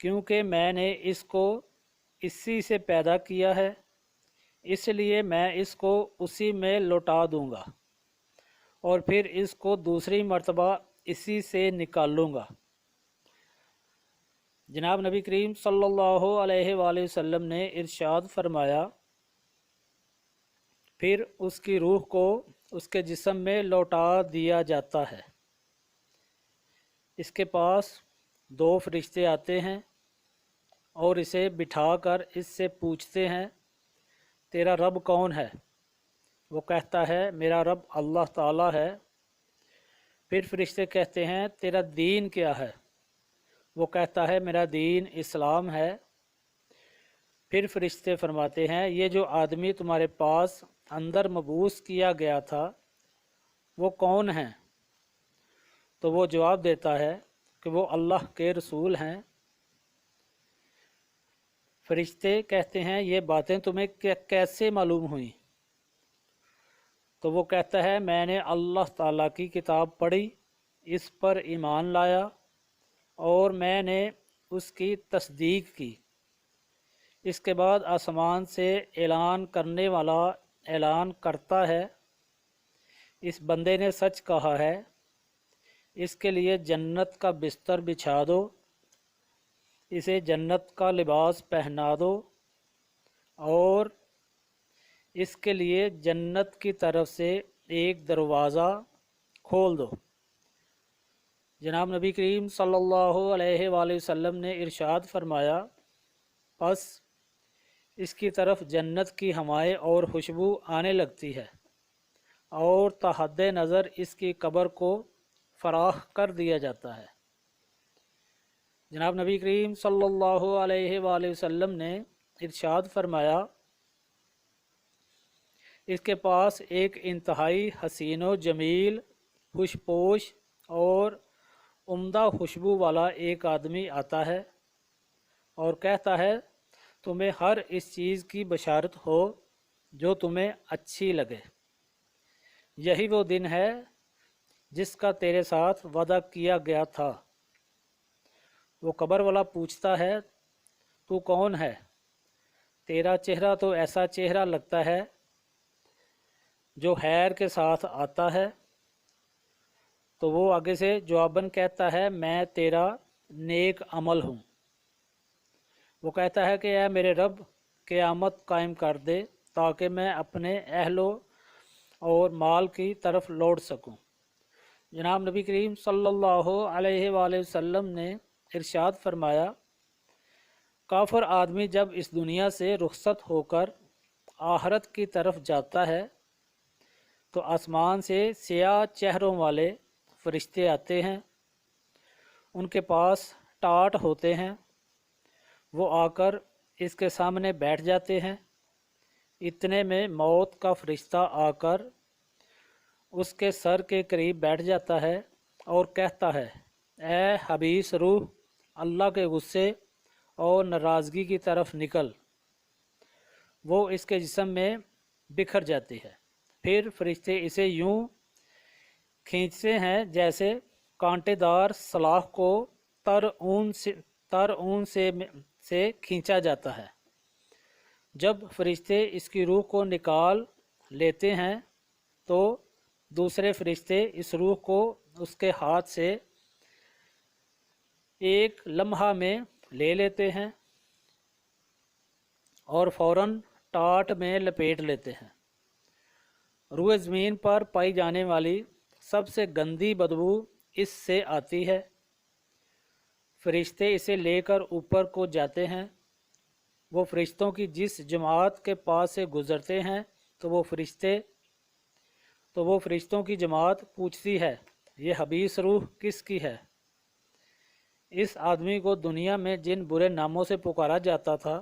کیونکہ میں نے اس کو اسی سے پیدا کیا ہے، اس لیے میں اس کو اسی میں لوٹا دوں گا اور پھر اس کو دوسری مرتبہ اسی سے نکال لوں گا۔ جناب نبی کریم صلی اللہ علیہ وآلہ وسلم نے ارشاد فرمایا، پھر اس کی روح کو اس کے جسم میں لوٹا دیا جاتا ہے۔ اس کے پاس دو فرشتے آتے ہیں اور اسے بٹھا کر اس سے پوچھتے ہیں، تیرا رب کون ہے؟ وہ کہتا ہے، میرا رب اللہ تعالی ہے۔ پھر فرشتے کہتے ہیں، تیرا دین کیا ہے؟ وہ کہتا ہے، میرا دین اسلام ہے۔ پھر فرشتے فرماتے ہیں، یہ جو آدمی تمہارے پاس اندر مبعوث کیا گیا تھا وہ کون ہیں؟ تو وہ جواب دیتا ہے کہ وہ اللہ کے رسول ہیں۔ فرشتے کہتے ہیں، یہ باتیں تمہیں کیسے معلوم ہوئیں؟ تو وہ کہتا ہے، میں نے اللہ تعالیٰ کی کتاب پڑھی، اس پر ایمان لایا اور میں نے اس کی تصدیق کی۔ اس کے بعد آسمان سے اعلان کرنے والا اعلان کرتا ہے، اس بندے نے سچ کہا ہے، اس کے لیے جنت کا بستر بچھا دو، اسے جنت کا لباس پہنا دو اور اس کے لیے جنت کی طرف سے ایک دروازہ کھول دو۔ جناب نبی کریم صلی اللہ علیہ وآلہ وسلم نے ارشاد فرمایا، پس اس کی طرف جنت کی ہوائیں اور خوشبو آنے لگتی ہے اور تا حد نظر اس کی قبر کو فراخ کر دیا جاتا ہے۔ جناب نبی کریم صلی اللہ علیہ وآلہ وسلم نے ارشاد فرمایا، اس کے پاس ایک انتہائی حسین و جمیل، خوش پوش اور عمدہ خوشبو والا ایک آدمی آتا ہے اور کہتا ہے، تمہیں ہر اس چیز کی بشارت ہو جو تمہیں اچھی لگے، یہی وہ دن ہے جس کا تیرے ساتھ وعدہ کیا گیا تھا۔ وہ قبر والا پوچھتا ہے، تو کون ہے؟ تیرا چہرہ تو ایسا چہرہ لگتا ہے جو خیر کے ساتھ آتا ہے۔ تو وہ آگے سے جواباً کہتا ہے، میں تیرا نیک عمل ہوں۔ وہ کہتا ہے کہ اے میرے رب، قیامت قائم کر دے تاکہ میں اپنے اہلوں اور مال کی طرف لوٹ سکوں۔ جناب نبی کریم صلی اللہ علیہ وآلہ وسلم نے ارشاد فرمایا، کافر آدمی جب اس دنیا سے رخصت ہو کر آخرت کی طرف جاتا ہے تو آسمان سے سیاہ چہروں والے فرشتے آتے ہیں، ان کے پاس ٹاٹ ہوتے ہیں، وہ آ کر اس کے سامنے بیٹھ جاتے ہیں۔ اتنے میں موت کا فرشتہ آ کر اس کے سر کے قریب بیٹھ جاتا ہے اور کہتا ہے، اے حبیس روح، اللہ کے غصے اور ناراضگی کی طرف نکل۔ وہ اس کے جسم میں بکھر جاتی ہے۔ پھر فرشتے اسے یوں کھینچتے ہیں جیسے کانٹے دار سلاخ کو تر اون سے کھینچا جاتا ہے۔ جب فرشتے اس کی روح کو نکال لیتے ہیں تو دوسرے فرشتے اس روح کو اس کے ہاتھ سے ایک لمحہ میں لے لیتے ہیں اور فوراً ٹاٹ میں لپیٹ لیتے ہیں۔ روئے زمین پر پائی جانے والی سب سے گندی بدبو اس سے آتی ہے۔ فرشتے اسے لے کر اوپر کو جاتے ہیں۔ وہ فرشتوں کی جس جماعت کے پاس سے گزرتے ہیں تو وہ فرشتوں کی جماعت پوچھتی ہے، یہ حبیس روح کس کی ہے؟ اس آدمی کو دنیا میں جن برے ناموں سے پکارا جاتا تھا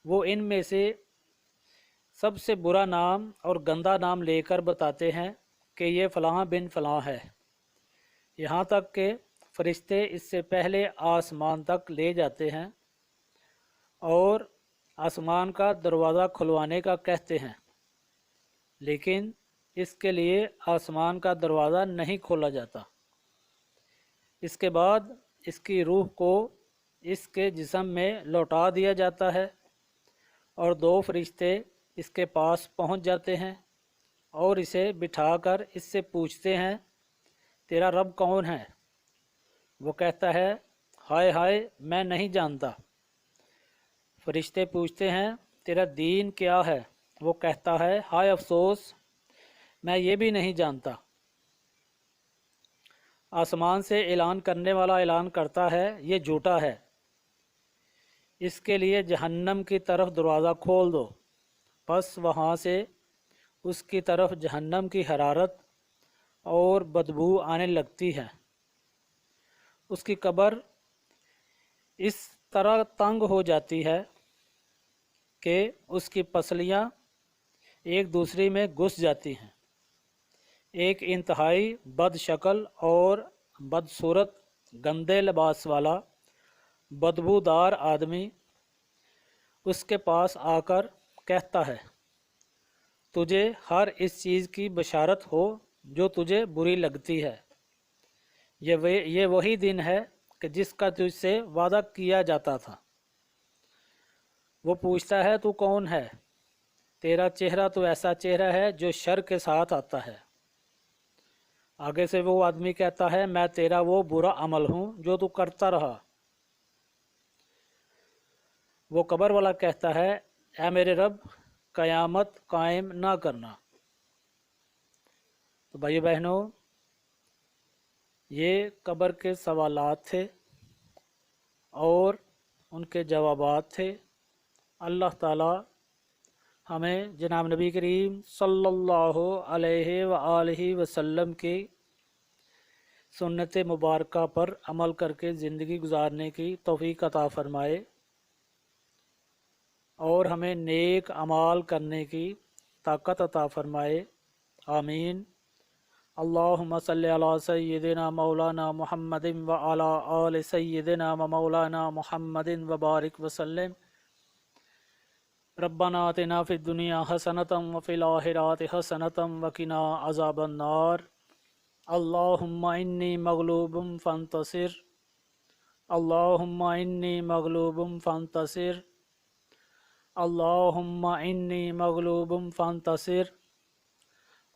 وہ ان میں سے سب سے برا نام اور گندا نام لے کر بتاتے ہیں کہ یہ فلاں بن فلاں ہے، یہاں تک کہ فرشتے اس سے پہلے آسمان تک لے جاتے ہیں اور آسمان کا دروازہ کھلوانے کا کہتے ہیں، لیکن اس کے لیے آسمان کا دروازہ نہیں کھولا جاتا۔ اس کے بعد اس کی روح کو اس کے جسم میں لوٹا دیا جاتا ہے اور 2 فرشتے اس کے پاس پہنچ جاتے ہیں اور اسے بٹھا کر اس سے پوچھتے ہیں تیرا رب کون ہے؟ وہ کہتا ہے ہائے ہائے میں نہیں جانتا۔ فرشتے پوچھتے ہیں تیرا دین کیا ہے؟ وہ کہتا ہے ہائے افسوس میں یہ بھی نہیں جانتا۔ آسمان سے اعلان کرنے والا اعلان کرتا ہے یہ جھوٹا ہے، اس کے لیے جہنم کی طرف دروازہ کھول دو۔ پس وہاں سے اس کی طرف جہنم کی حرارت اور بدبو آنے لگتی ہے۔ اس کی قبر اس طرح تنگ ہو جاتی ہے کہ اس کی پسلیاں ایک دوسری میں گھس جاتی ہیں۔ ایک انتہائی بد شکل اور بدصورت گندے لباس والا بدبودار آدمی اس کے پاس آ کر کہتا ہے تجھے ہر اس چیز کی بشارت ہو جو تجھے بری لگتی ہے، یہ وہی دن ہے کہ جس کا تجھ سے وعدہ کیا جاتا تھا۔ وہ پوچھتا ہے تو کون ہے؟ تیرا چہرہ تو ایسا چہرہ ہے جو شر کے ساتھ آتا ہے۔ آگے سے وہ آدمی کہتا ہے میں تیرا وہ برا عمل ہوں جو تو کرتا رہا۔ وہ قبر والا کہتا ہے اے میرے رب قیامت قائم نہ کرنا۔ تو بھائیو بہنوں یہ قبر کے سوالات تھے اور ان کے جوابات تھے۔ اللہ تعالی ہمیں جناب نبی کریم صلی اللہ علیہ وآلہ وسلم کی سنت مبارکہ پر عمل کر کے زندگی گزارنے کی توفیق عطا فرمائے اور ہمیں نیک اعمال کرنے کی طاقت عطا فرمائے، آمین۔ اللہم صلی علی سیدنا مولانا محمد وعلی آل سیدنا مولانا محمد وبارک وسلم۔ ربنا آتنا فی الدنیا حسنۃ وفی الآخرۃ حسنۃ وقنا عذاب النار۔ اللہم انی مغلوب فانتصر، اللہم انی مغلوب فانتصر، اللہم انی مغلوب فانتصر،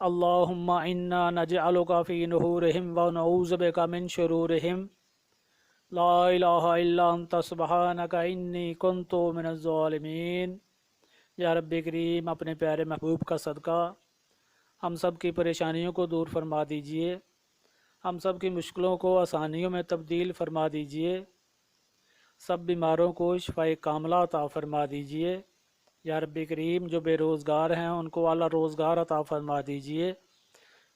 اللہم انا نجعلک فی نحورہم ونعوذ بک من شرورہم، لا الہ الا انت سبحانک انی کنت من الظالمین۔ یا رب کریم اپنے پیارے محبوب کا صدقہ ہم سب کی پریشانیوں کو دور فرما دیجئے، ہم سب کی مشکلوں کو آسانیوں میں تبدیل فرما دیجئے، سب بیماروں کو شفاء کاملہ عطا فرما دیجئے۔ یا رب کریم جو بے روزگار ہیں ان کو اعلیٰ روزگار عطا فرما دیجئے۔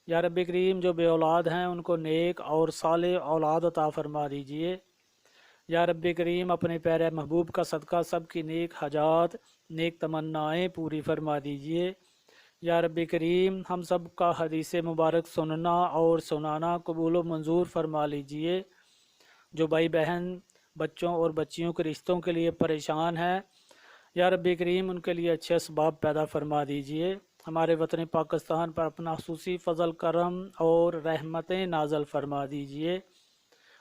یا رب کریم جو بے اولاد ہیں ان کو نیک اور صالح اولاد عطا فرما دیجئے۔ یا رب کریم اپنے پیارے محبوب کا صدقہ سب کی نیک حاجات نیک تمنائیں پوری فرما دیجئے۔ یا رب کریم ہم سب کا حدیث مبارک سننا اور سنانا قبول و منظور فرما لیجئے۔ جو بھائی بہن بچوں اور بچیوں کے رشتوں کے لیے پریشان ہیں یا رب کریم ان کے لیے اچھے اسباب پیدا فرما دیجئے۔ ہمارے وطن پاکستان پر اپنا خصوصی فضل کرم اور رحمتیں نازل فرما دیجئے،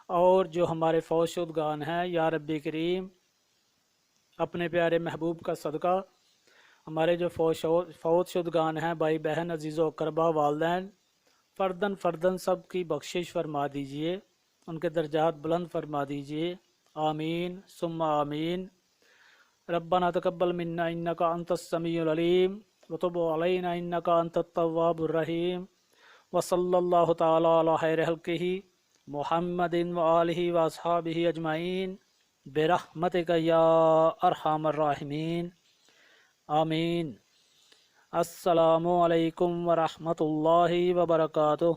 اور جو ہمارے فوت شدگان ہیں یا رب کریم اپنے پیارے محبوب کا صدقہ ہمارے جو فوت شدگان ہیں بھائی بہن عزیز و اقربا والدین فردن فردن سب کی بخشش فرما دیجئے، ان کے درجات بلند فرما دیجئے، آمین ثم آمین۔ ربنا تقبل منا انک انت السمیع العلیم وتب علینا انک انت التواب الرحیم، وصلی اللہ تعالی علی خیر خلقہ محمد وآلہ واصحابہ اجمعین برحمتک یا ارحم الراحمین، آمین۔ السلام علیکم ورحمۃ اللہ وبرکاتہ۔